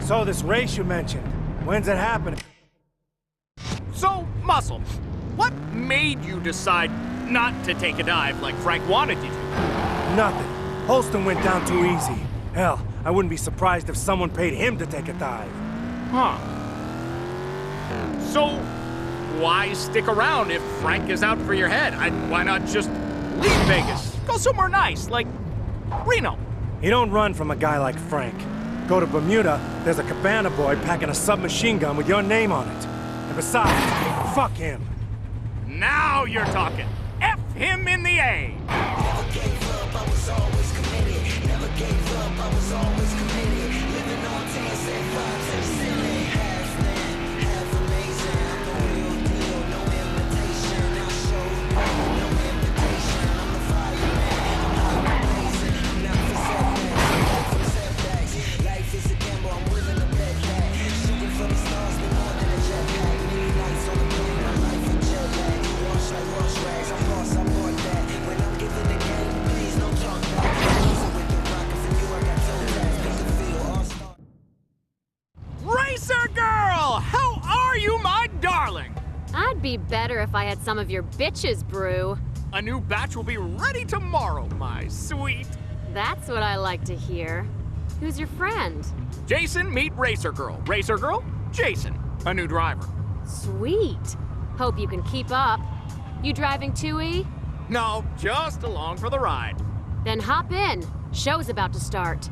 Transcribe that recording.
So this race you mentioned, when's it happening? So, Muscle, what made you decide not to take a dive like Frank wanted you to? Nothing. Holston went down too easy. Hell, I wouldn't be surprised if someone paid him to take a dive. Huh. So, why stick around if Frank is out for your head? Why not just leave Vegas? Go somewhere nice, like Reno. You don't run from a guy like Frank. Go to Bermuda, there's a cabana boy packing a submachine gun with your name on it. And besides, fuck him. Now you're talking. F him in the A. Never gave up, I was always committed. Never gave up, I was always committed. Living on 10, set vibes to the ceiling. Half man, half amazing. I'm the real deal, no imitation. I show no invitation. I'm the fireman, I'm not amazing. I'm not for setbacks, I'm for setbacks. Life is a gamble, I'm willing to bet that. Shooting for the stars, been more than a jetpack. Many nights on the plane, my life in jet lag. Wash like wash rags, I'm lost, I bought that. When I'm giving the game, please don't talk back. Easy with the rock, for you I got toe tags. Make the field all-star. Racer girl, how are you, my darling? I'd be better if I had some of your bitches brew. A new batch will be ready tomorrow, my sweet. That's what I like to hear. Who's your friend? Jason, meet Racer Girl. Racer Girl, Jason, a new driver. Sweet. Hope you can keep up. You driving too, E? No, just along for the ride. Then hop in. Show's about to start.